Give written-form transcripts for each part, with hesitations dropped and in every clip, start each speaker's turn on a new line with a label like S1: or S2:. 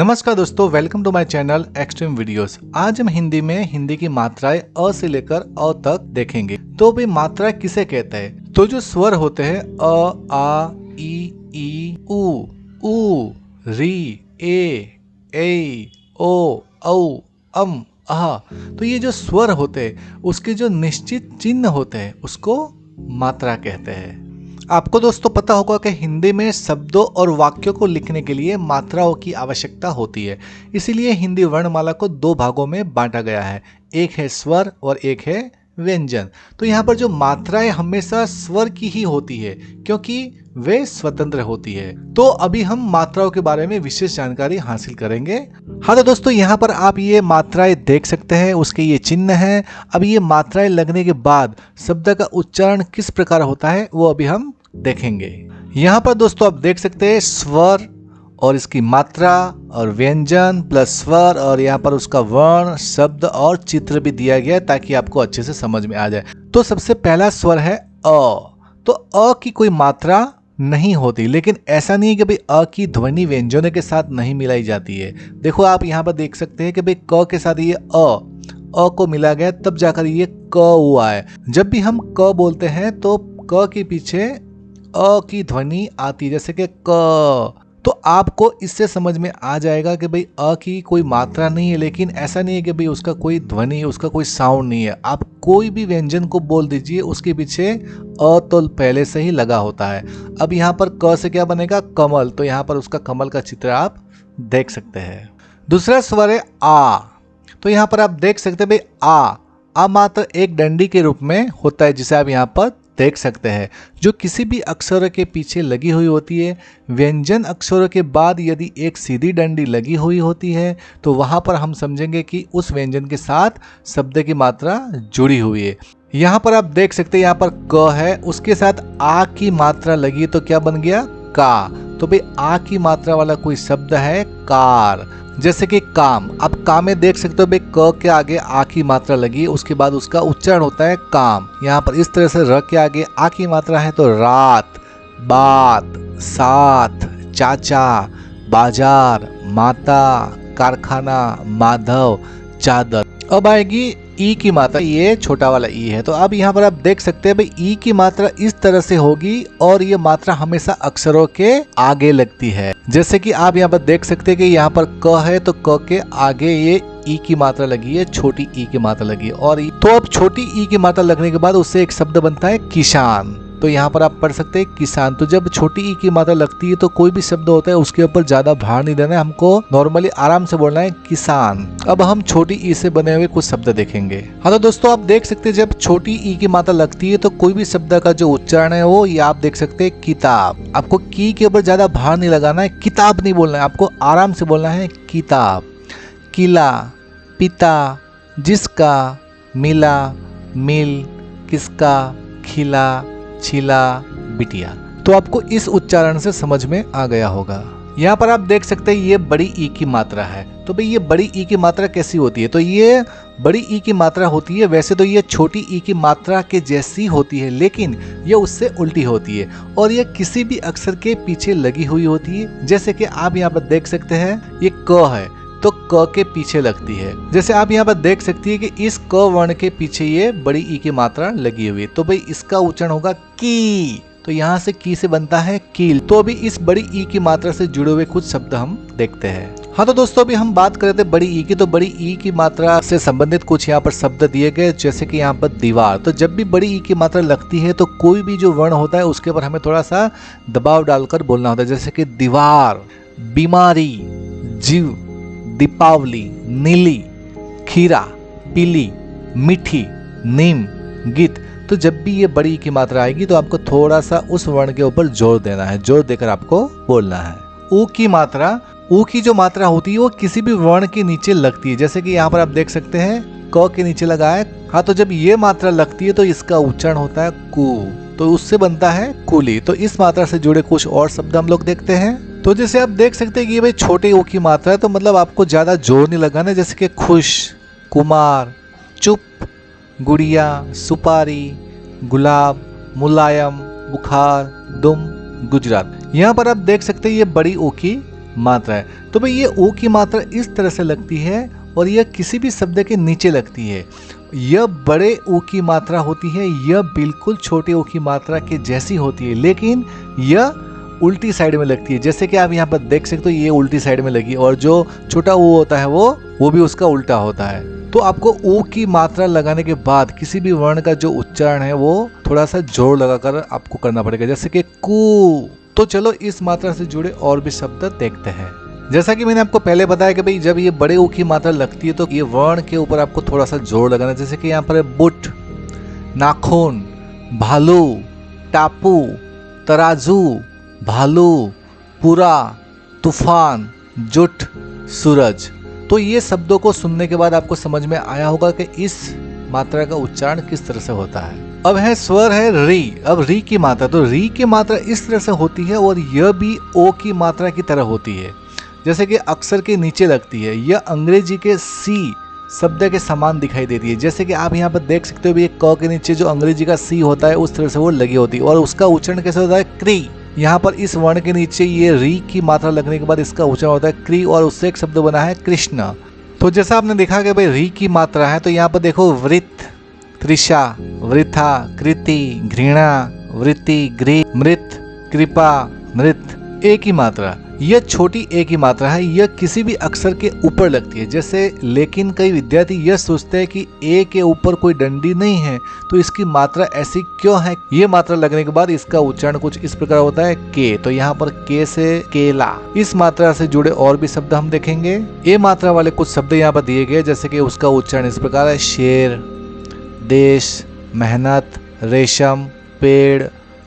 S1: नमस्कार दोस्तों, welcome to my channel extreme videos. आज हम हिंदी में हिंदी की मात्राएं अ से लेकर अ तक देखेंगे। तो भाई मात्रा किसे कहते हैं? तो जो स्वर होते हैं अ, आ, ई, उ, री, ए, ओ, औ, अह। तो ये जो स्वर होते हैं उसके जो निश्चित चिन्ह होते हैं उसको मात्रा कहते हैं। आपको दोस्तों पता होगा कि हिंदी में शब्दों और वाक्यों को लिखने के लिए मात्राओं की आवश्यकता होती है। इसीलिए हिंदी वर्णमाला को दो भागों में बांटा गया है, एक है स्वर और एक है व्यंजन। तो यहाँ पर जो मात्राएं हमेशा स्वर की ही होती है क्योंकि वे स्वतंत्र होती है। तो अभी हम मात्राओं के बारे में विशेष जानकारी हासिल करेंगे। हाँ तो दोस्तों, यहाँ पर आप ये मात्राएं देख सकते हैं, उसके ये चिन्ह हैं। अब ये मात्राएं लगने के बाद शब्द का उच्चारण किस प्रकार होता है वो अभी हम देखेंगे। यहाँ पर दोस्तों आप देख सकते हैं स्वर और इसकी मात्रा और व्यंजन प्लस स्वर और यहाँ पर उसका वर्ण, शब्द और चित्र भी दिया गया है ताकि आपको अच्छे से समझ में आ जाए। तो सबसे पहला स्वर है अ। तो अ की कोई मात्रा नहीं होती, लेकिन ऐसा नहीं है कि भाई अ की ध्वनि व्यंजनों के साथ नहीं मिलाई जाती है। देखो आप यहाँ पर देख सकते हैं कि भाई क के साथ ये अ को मिला गया तब जाकर ये क हुआ है। जब भी हम क बोलते हैं तो क के पीछे अ की ध्वनि आती है, जैसे कि क। तो आपको इससे समझ में आ जाएगा कि भाई अ की कोई मात्रा नहीं है, लेकिन ऐसा नहीं है कि भाई उसका कोई ध्वनि, उसका कोई साउंड नहीं है। आप कोई भी व्यंजन को बोल दीजिए, उसके पीछे अ तो पहले से ही लगा होता है। अब यहाँ पर क से क्या बनेगा? कमल। तो यहाँ पर उसका कमल का चित्र आप देख सकते हैं। दूसरा स्वर है आ। तो यहाँ पर आप देख सकते हैं भाई आ मात्र एक डंडी के रूप में होता है, जिसे आप यहाँ पर देख सकते हैं, जो किसी भी अक्षर के पीछे लगी हुई होती है। व्यंजन अक्षरों के बाद यदि एक सीधी डंडी लगी हुई होती है तो वहां पर हम समझेंगे कि उस व्यंजन के साथ शब्द की मात्रा जुड़ी हुई है। यहाँ पर आप देख सकते हैं, यहाँ पर क है, उसके साथ आ की मात्रा लगी तो क्या बन गया? का। तो भाई आ की मात्रा वाला कोई शब्द है कार, जैसे कि काम। आप काम में देख सकते हो भाई क के आगे आ की मात्रा लगी, उसके बाद उसका उच्चारण होता है काम। यहाँ पर इस तरह से र के आगे आ की मात्रा है तो रात, बात, साथ, चाचा, बाजार, माता, कारखाना, माधव, चादर। अब आएगी ई की मात्रा, ये छोटा वाला ई है। तो अब यहाँ पर आप देख सकते हैं भाई ई की मात्रा इस तरह से होगी और ये मात्रा हमेशा अक्षरों के आगे लगती है। जैसे कि आप यहाँ पर देख सकते हैं कि यहाँ पर क है तो क के आगे ये ई की मात्रा लगी है, छोटी ई की मात्रा लगी है। और तो अब छोटी ई की मात्रा लगने के बाद उससे एक शब्द बनता है किसान। तो यहाँ पर आप पढ़ सकते हैं किसान। तो जब छोटी ई की मात्रा लगती है तो कोई भी शब्द होता है उसके ऊपर ज्यादा भार नहीं देना है, हमको नॉर्मली आराम से बोलना है किसान। अब हम छोटी ई से बने हुए कुछ शब्द देखेंगे। हाँ तो दोस्तों आप देख सकते हैं जब छोटी ई की मात्रा लगती है तो कोई भी शब्द का जो उच्चारण है वो ये आप देख सकते हैं किताब। आपको की के ऊपर ज्यादा भार नहीं लगाना है, किताब नहीं बोलना है, आपको आराम से बोलना है किताब। किला, पिता, जिसका, मिला, मिल, किसका, खिला, छिला, बिटिया। तो आपको इस उच्चारण से समझ में आ गया होगा। यहाँ पर आप देख सकते हैं ये बड़ी ई की मात्रा है। तो भाई ये बड़ी ई की मात्रा कैसी होती है? तो ये बड़ी ई की मात्रा होती है, वैसे तो ये छोटी ई की मात्रा के जैसी होती है, लेकिन ये उससे उल्टी होती है और ये किसी भी अक्षर के पीछे लगी हुई होती है। जैसे कि आप यहाँ पर देख सकते हैं ये क है तो क के पीछे लगती है। जैसे आप यहाँ पर देख सकती है कि इस क वर्ण के पीछे ये बड़ी ई की मात्रा लगी हुई है, तो भाई इसका उच्चारण होगा की। तो यहाँ से की से बनता है कील। तो अभी इस बड़ी ई की मात्रा से जुड़े हुए कुछ शब्द हम देखते हैं। हाँ तो दोस्तों अभी हम बात कर रहे थे बड़ी ई की। तो बड़ी ई की मात्रा से संबंधित कुछ यहाँ पर शब्द दिए गए, जैसे कि यहाँ पर दीवार। तो जब भी बड़ी ई की मात्रा लगती है तो कोई भी जो वर्ण होता है उसके ऊपर हमें थोड़ा सा दबाव डालकर बोलना होता है, जैसे कि दीवार, बीमारी, जीव, दीपावली, नीली, खीरा, पीली, मीठी, नीम, गीत। तो जब भी ये बड़ी की मात्रा आएगी तो आपको थोड़ा सा उस वर्ण के ऊपर जोर देना है, जोर देकर आपको बोलना है। ऊ की मात्रा, ऊ की जो मात्रा होती है वो किसी भी वर्ण के नीचे लगती है, जैसे कि यहाँ पर आप देख सकते हैं क के नीचे लगा है। हाँ तो जब ये मात्रा लगती है तो इसका उच्चारण होता है कु, तो उससे बनता है कुली। तो इस मात्रा से जुड़े कुछ और शब्द हम लोग देखते हैं। तो जैसे आप देख सकते हैं कि ये भाई छोटे ओ की मात्रा है, तो मतलब आपको ज्यादा जोर नहीं लगाना, जैसे कि खुश, कुमार, चुप, गुड़िया, सुपारी, गुलाब, मुलायम, बुखार, दुम, गुजरात। यहाँ पर आप देख सकते हैं ये बड़ी ओ की मात्रा है। तो भाई ये ऊ की मात्रा इस तरह से लगती है और यह किसी भी शब्द के नीचे लगती है। यह बड़े ऊ की मात्रा होती है, यह बिल्कुल छोटे ऊ की मात्रा के जैसी होती है, लेकिन यह उल्टी साइड में लगती है। जैसे कि आप यहाँ पर देख सकते हो, ये उल्टी साइड में लगी और जो छोटा ऊ होता है वो भी उसका उल्टा होता है। तो आपको ऊ की मात्रा लगाने के बाद किसी भी वर्ण का जो उच्चारण है वो थोड़ा सा जोर लगाकर आपको करना पड़ेगा, जैसे कि कू। तो चलो इस मात्रा से जुड़े और भी शब्द देखते हैं। जैसा कि मैंने आपको पहले बताया कि भाई जब ये बड़े ऊ की मात्रा लगती है तो ये वर्ण के ऊपर आपको थोड़ा सा जोर लगाना है। जैसे कि यहाँ पर है बुट, नाखून, भालू, टापू, तराजू, भालू, पूरा, तूफान, जुट, सूरज। तो ये शब्दों को सुनने के बाद आपको समझ में आया होगा कि इस मात्रा का उच्चारण किस तरह से होता है। अब है स्वर है री। अब री की मात्रा, तो री की मात्रा इस तरह से होती है और यह भी ओ की मात्रा की तरह होती है, जैसे कि अक्षर के नीचे लगती है। यह अंग्रेजी के सी शब्द के समान दिखाई देती है। जैसे कि आप यहाँ पर देख सकते हो भी एक क के नीचे जो अंग्रेजी का सी होता है उस तरह से वो लगी होती है। और उसका उच्चारण कैसे होता है? क्री। यहाँ पर इस वर्ण के नीचे ये री की मात्रा लगने के बाद इसका उच्चारण होता है क्री और उससे एक शब्द बना है कृष्ण। तो जैसा आपने देखा कि भाई री की मात्रा है, तो यहाँ पर देखो वृत्त, त्रिषा, वृथा, कृति, घृणा, वृत्ति, गृह, मृत, कृपा, मृत। ए की मात्रा, यह छोटी ए की मात्रा है, यह किसी भी अक्षर के ऊपर लगती है। जैसे लेकिन कई विद्यार्थी यह सोचते हैं कि ए के ऊपर कोई डंडी नहीं है तो इसकी मात्रा ऐसी क्यों है। यह मात्रा लगने के बाद इसका उच्चारण कुछ इस प्रकार होता है के। तो यहाँ पर के से केला। इस मात्रा से जुड़े और भी शब्द हम देखेंगे। ए मात्रा वाले कुछ शब्द यहाँ पर दिए गए, जैसे कि उसका उच्चारण इस प्रकार है शेर, देश, मेहनत, रेशम, पेड़,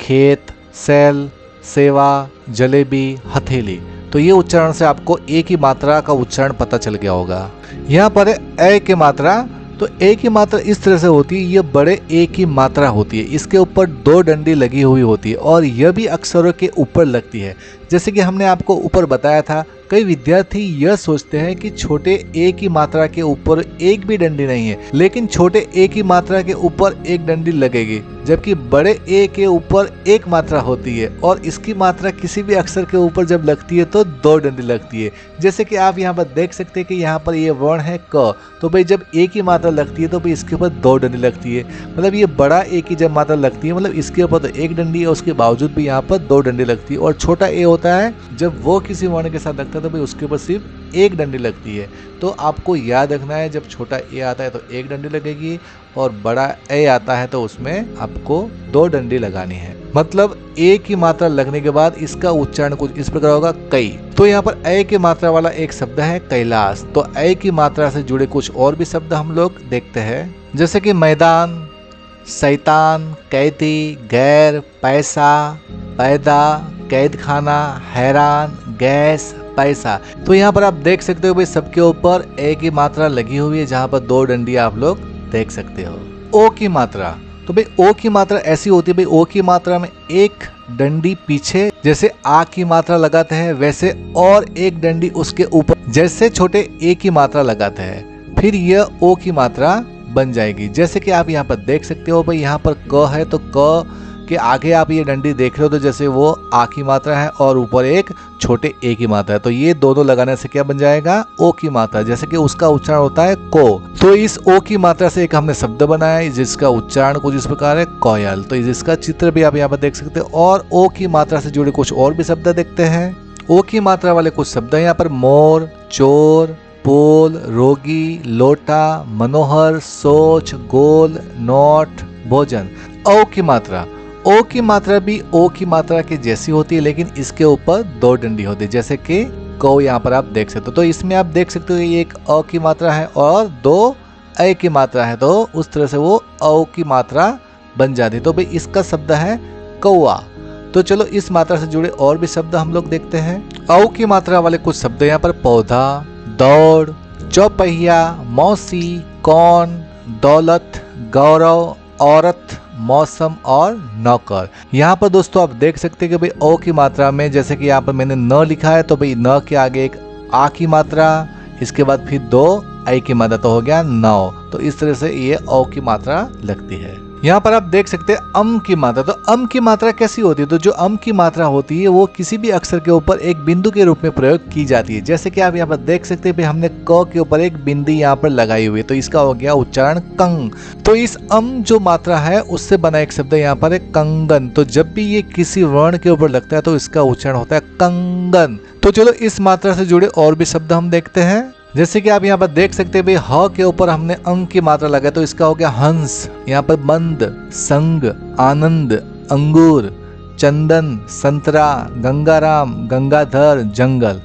S1: खेत, सेल, सेवा, जलेबी, हथेली। तो ये उच्चारण से आपको ए की मात्रा का उच्चारण पता चल गया होगा। यहाँ पर है ए की मात्रा। तो ए की मात्रा इस तरह से होती है, यह बड़े ए की मात्रा होती है। इसके ऊपर दो डंडी लगी हुई होती है और यह भी अक्षरों के ऊपर लगती है। जैसे कि हमने आपको ऊपर बताया था, कई विद्यार्थी यह सोचते हैं कि छोटे ए की मात्रा के ऊपर एक भी डंडी नहीं है, लेकिन छोटे ए की मात्रा के ऊपर एक डंडी लगेगी, जबकि बड़े ए के ऊपर एक मात्रा होती है और इसकी मात्रा किसी भी अक्षर के ऊपर जब लगती है तो दो डंडी लगती है। जैसे कि आप यहाँ पर देख सकते हैं कि यहाँ पर ये वर्ण है क, तो भाई जब ए की मात्रा लगती है तो भाई इसके ऊपर दो डंडी लगती है। मतलब ये बड़ा ए की जब मात्रा लगती है, मतलब इसके ऊपर तो एक डंडी है, उसके बावजूद भी यहाँ पर दो डंडी लगती है। और छोटा ए होता है, जब वो किसी वर्ण के साथ लगता है तो भाई उसके ऊपर सिर्फ एक डंडी लगती है। तो आपको याद रखना है, जब छोटा ए आता है तो एक डंडी लगेगी और बड़ा ए आता है तो उसमें आपको दो डंडी लगानी है। मतलब ए की मात्रा लगने के बाद इसका उच्चारण कुछ इस प्रकार होगा कई। तो यहाँ पर ए की मात्रा वाला एक शब्द है कैलाश। तो ए की मात्रा से जुड़े कुछ और भी शब्द हम लोग देखते हैं, जैसे कि मैदान, शैतान, कैदी, गैर, पैसा, पैदा, कैद खाना, हैरान, गैस, पैसा। तो यहाँ पर आप देख सकते हो भाई सबके ऊपर ए की मात्रा लगी हुई है, जहाँ पर दो डंडी आप लोग देख सकते हो। ओ की मात्रा, तो भाई ओ की मात्रा ऐसी होती है, भाई ओ की मात्रा में एक डंडी पीछे, जैसे आ की मात्रा लगाते हैं वैसे और एक डंडी उसके ऊपर, जैसे छोटे ए की मात्रा लगाते हैं, फिर यह ओ की मात्रा बन जाएगी। जैसे कि आप यहाँ पर देख सकते हो भाई यहाँ पर क है तो क के आगे आप ये डंडी देख रहे हो तो जैसे वो आ की मात्रा है और ऊपर एक छोटे ए की मात्रा है, तो ये दोनों लगाने से क्या बन जाएगा? ओ की मात्रा। जैसे कि उसका उच्चारण होता है को। तो इस ओ की मात्रा से एक हमने शब्द बनाया है जिसका उच्चारण कुछ इस प्रकार है कोयल। तो इसका चित्र भी आप यहाँ पर देख सकते हो। और ओ की मात्रा से जुड़े कुछ और भी शब्द देखते हैं। ओ की मात्रा वाले कुछ शब्द है यहाँ पर मोर, चोर, पोल, रोगी, लोटा, मनोहर, सोच, गोल, नोट, भोजन। ओ की मात्रा, ओ की मात्रा भी ओ की मात्रा के जैसी होती है, लेकिन इसके ऊपर दो डंडी होती है, जैसे कि को यहाँ पर आप देख सकते हो। तो इसमें आप देख सकते हो ये एक अ की मात्रा है और दो ए की मात्रा है, तो उस तरह से वो अ की मात्रा बन जाती है। तो भाई इसका शब्द है कौआ। तो चलो इस मात्रा से जुड़े और भी शब्द हम लोग देखते हैं। औ की मात्रा वाले कुछ शब्द यहाँ पर पौधा, दौड़, चौपहिया, मौसी, कौन, दौलत, गौरव, औरत, मौसम और नौकर। यहाँ पर दोस्तों आप देख सकते हैं कि भाई ओ की मात्रा में, जैसे कि यहाँ पर मैंने न लिखा है तो भाई न के आगे एक आ की मात्रा, इसके बाद फिर दो आई की मात्रा, तो हो गया नौ। तो इस तरह से ये ओ की मात्रा लगती है। यहाँ पर आप देख सकते हैं अम की मात्रा। तो अम की मात्रा कैसी होती है? तो जो अम की मात्रा होती है वो किसी भी अक्षर के ऊपर एक बिंदु के रूप में प्रयोग की जाती है। जैसे कि आप यहाँ पर देख सकते हैं हमने क के ऊपर एक बिंदी यहाँ पर लगाई हुई है, तो इसका हो गया उच्चारण कंग। तो इस अम जो मात्रा है उससे बना एक शब्द यहाँ पर है कंगन। तो जब भी ये किसी वर्ण के ऊपर लगता है तो इसका उच्चारण होता है कंगन। तो चलो इस मात्रा से जुड़े और भी शब्द हम देखते हैं। जैसे कि आप यहाँ पर देख सकते हैं ह के ऊपर हमने अंग की मात्रा लगाई, तो इसका हो गया हंस। यहाँ पर मंद, संग, आनंद, अंगूर, चंदन, संतरा, गंगाराम, गंगाधर, जंगल।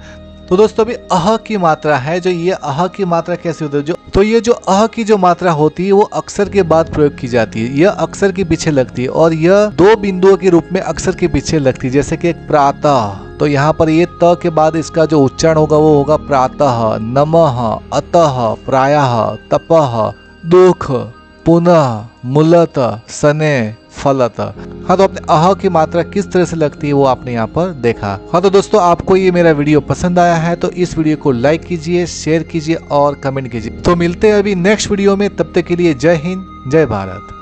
S1: तो दोस्तों अभी अह की मात्रा है, जो ये अह की मात्रा कैसी होती है? तो ये जो अह की जो मात्रा होती है वो अक्षर के बाद प्रयोग की जाती है। यह अक्षर के पीछे लगती है और यह दो बिंदुओं के रूप में अक्षर के पीछे लगती है। जैसे कि प्रातः, तो यहाँ पर ये त के बाद इसका जो उच्चारण होगा वो होगा प्रातः, नमः, अतः, प्रायः, तपः, दुख, पुनः, मूलतः, सने, फलतः। हाँ, तो अपने अह की मात्रा किस तरह से लगती है वो आपने यहाँ पर देखा। हाँ, तो दोस्तों आपको ये मेरा वीडियो पसंद आया है तो इस वीडियो को लाइक कीजिए, शेयर कीजिए और कमेंट कीजिए। तो मिलते हैं अभी नेक्स्ट वीडियो में, तब तक के लिए जय हिंद, जय भारत।